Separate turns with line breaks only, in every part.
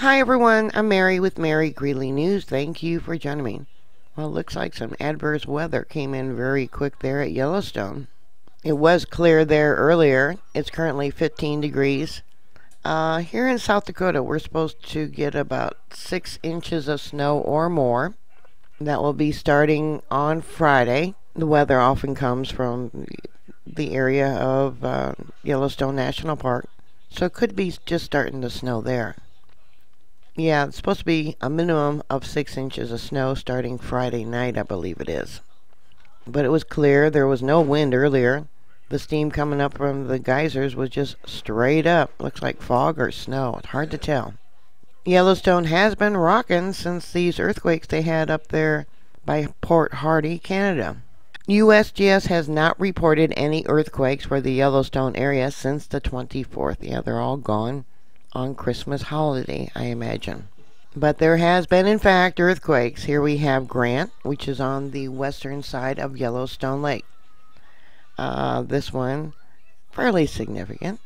Hi everyone, I'm Mary with Mary Greeley News. Thank you for joining me. Well, it looks like some adverse weather came in very quick there at Yellowstone. It was clear there earlier. It's currently 15 degrees. Here in South Dakota, we're supposed to get about 6 inches of snow or more. That will be starting on Friday. The weather often comes from the area of Yellowstone National Park, so it could be just starting to snow there. Yeah, it's supposed to be a minimum of 6 inches of snow starting Friday night, I believe it is. But it was clear. There was no wind earlier. The steam coming up from the geysers was just straight up. Looks like fog or snow. It's hard to tell. Yellowstone has been rocking since these earthquakes they had up there by Port Hardy, Canada. USGS has not reported any earthquakes for the Yellowstone area since the 24th. Yeah, they're all gone on Christmas holiday, I imagine. But there has been, in fact, earthquakes. Here we have Grant, which is on the western side of Yellowstone Lake. This one, fairly significant,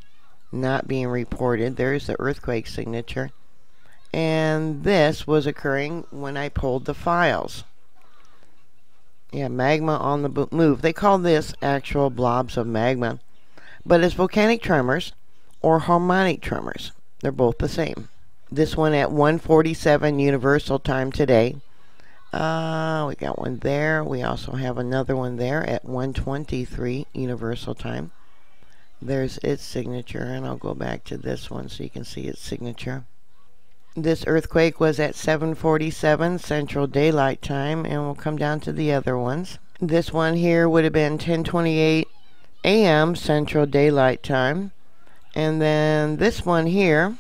not being reported. There's the earthquake signature. And this was occurring when I pulled the files. Yeah, magma on the move. They call this actual blobs of magma. But it's volcanic tremors or harmonic tremors. They're both the same. This one at 1:47 Universal Time today. We got one there. We also have another one there at 1:23 Universal Time. There's its signature, and I'll go back to this one so you can see its signature. This earthquake was at 7:47 Central Daylight Time, and we'll come down to the other ones. This one here would have been 10:28 a.m. Central Daylight Time. And then this one here,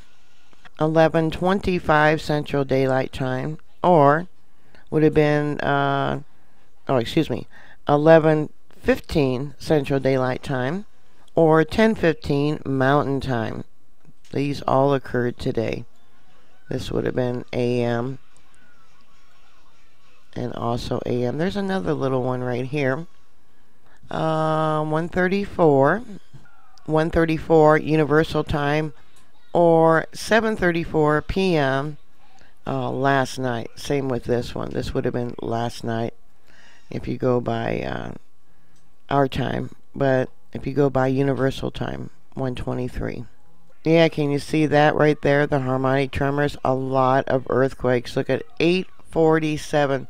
11:25 Central Daylight Time, or would have been, 11:15 Central Daylight Time, or 10:15 Mountain Time. These all occurred today. This would have been AM and also AM. There's another little one right here. 1:34 Universal Time, or 7:34 p.m. Last night. Same with this one. This would have been last night if you go by our time, but if you go by Universal Time, 1:23. Yeah, can you see that right there? The harmonic tremors. A lot of earthquakes. Look at 8:47.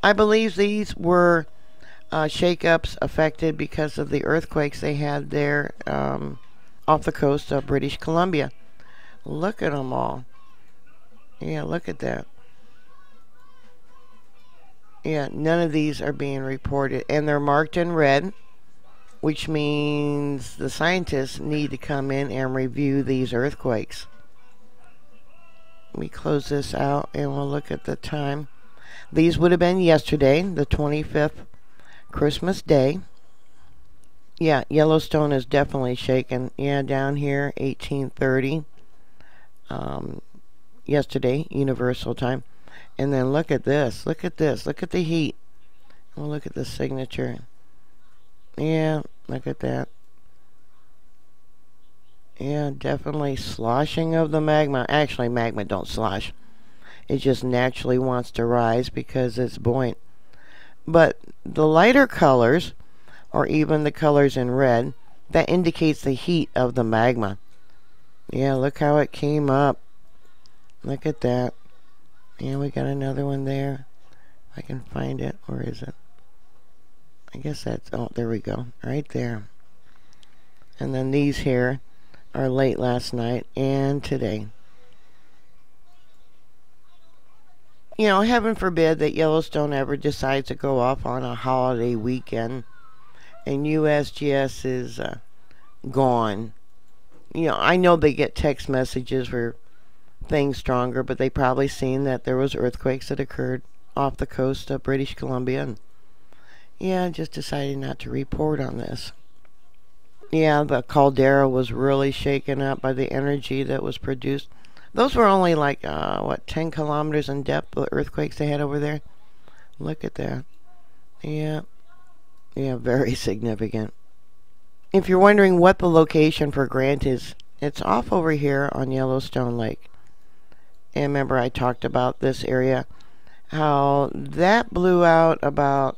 I believe these were shake-ups affected because of the earthquakes they had there off the coast of British Columbia. Look at them all. Yeah, look at that. Yeah, none of these are being reported, and they're marked in red, which means the scientists need to come in and review these earthquakes. Let me close this out, and we'll look at the time. These would have been yesterday, the 25th, Christmas Day. Yeah, Yellowstone is definitely shaken. Yeah, down here, 18:30. Yesterday, Universal Time. And then look at this. Look at this. Look at the heat. We'll look at the signature. Yeah, look at that. Yeah, definitely sloshing of the magma. Actually, magma don't slosh. It just naturally wants to rise because it's buoyant. But the lighter colors, or even the colors in red, that indicates the heat of the magma. Yeah, look how it came up. Look at that. Yeah, we got another one there. If I can find it. Where is it? I guess that's, oh, there we go. Right there. And then these here are late last night and today. You know, heaven forbid that Yellowstone ever decides to go off on a holiday weekend and USGS is gone. You know, I know they get text messages for things stronger, but they probably seen that there was earthquakes that occurred off the coast of British Columbia, and yeah, just decided not to report on this. Yeah, the caldera was really shaken up by the energy that was produced. Those were only like 10 kilometers in depth, the earthquakes they had over there. Look at that. Yeah, very significant. If you're wondering what the location for Grant is, it's off over here on Yellowstone Lake. And remember I talked about this area, how that blew out about,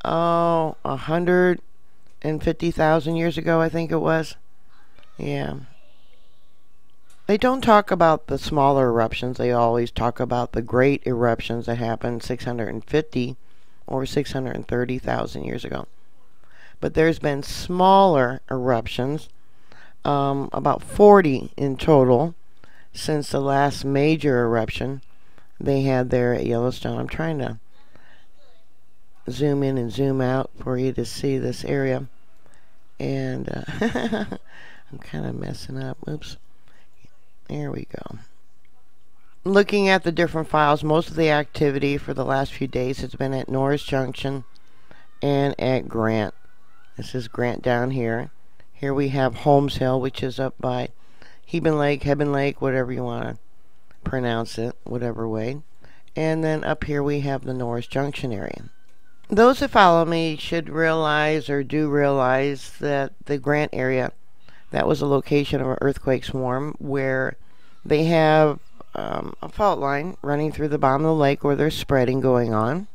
150,000 years ago, I think it was. Yeah. They don't talk about the smaller eruptions. They always talk about the great eruptions that happened 650 or 630,000 years ago. But there's been smaller eruptions, about 40 in total, since the last major eruption they had there at Yellowstone. I'm trying to zoom in and zoom out for you to see this area. And I'm kind of messing up. Oops. There we go. Looking at the different files, most of the activity for the last few days has been at Norris Junction and at Grant. This is Grant down here. Here we have Holmes Hill, which is up by Hebben Lake, whatever you want to pronounce it, whatever way. And then up here we have the Norris Junction area. Those that follow me should realize, or do realize, that the Grant area, that was a location of an earthquake swarm where they have a fault line running through the bottom of the lake where there's spreading going on,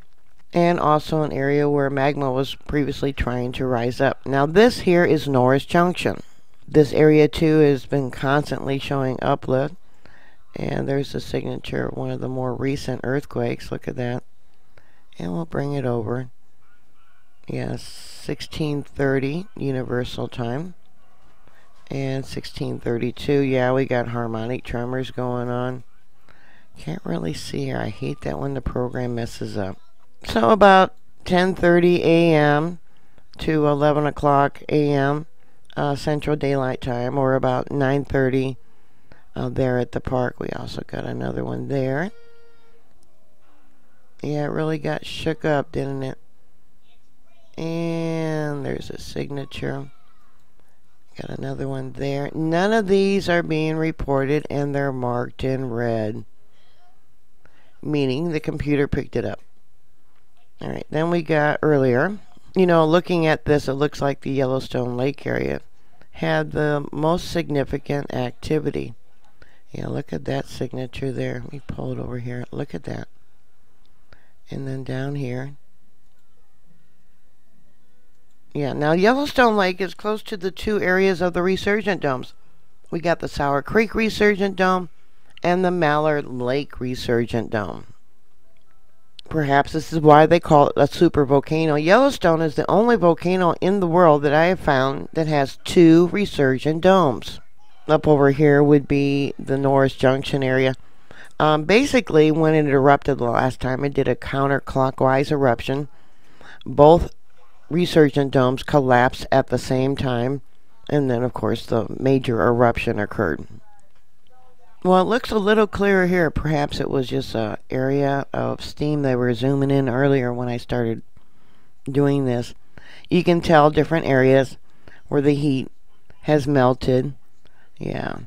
and also an area where magma was previously trying to rise up. Now this here is Norris Junction. This area too has been constantly showing uplift, and there's the signature of one of the more recent earthquakes. Look at that. And we'll bring it over. Yes, 1630 Universal Time. And 1632. Yeah, we got harmonic tremors going on. Can't really see here. I hate that when the program messes up. So about 10:30 a.m. to 11 o'clock a.m. Central Daylight Time, or about 9:30 there at the park. We also got another one there. Yeah, it really got shook up, didn't it? And there's a signature. Got another one there. None of these are being reported, and they're marked in red, meaning the computer picked it up. Alright, then we got earlier. You know, looking at this, it looks like the Yellowstone Lake area had the most significant activity. Yeah, look at that signature there. Let me pull it over here. Look at that. And then down here. Yeah, now Yellowstone Lake is close to the two areas of the resurgent domes. We got the Sour Creek Resurgent Dome and the Mallard Lake Resurgent Dome. Perhaps this is why they call it a supervolcano. Yellowstone is the only volcano in the world that I have found that has two resurgent domes. Up over here would be the Norris Junction area. Basically, when it erupted the last time, it did a counterclockwise eruption. Both resurgent domes collapsed at the same time, and then, of course, the major eruption occurred. Well, it looks a little clearer here. Perhaps it was just an area of steam they were zooming in earlier when I started doing this. You can tell different areas where the heat has melted. Yeah,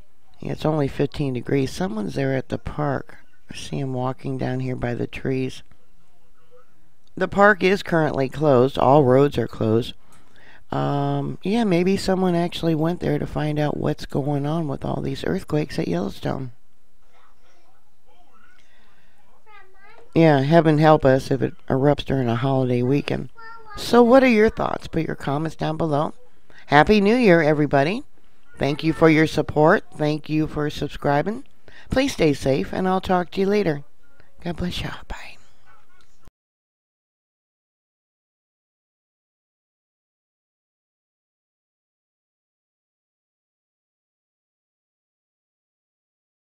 it's only 15 degrees. Someone's there at the park. I see him walking down here by the trees. The park is currently closed. All roads are closed. Yeah, maybe someone actually went there to find out what's going on with all these earthquakes at Yellowstone. Yeah, heaven help us if it erupts during a holiday weekend. So what are your thoughts? Put your comments down below. Happy New Year, everybody. Thank you for your support. Thank you for subscribing. Please stay safe, and I'll talk to you later. God bless you. Bye.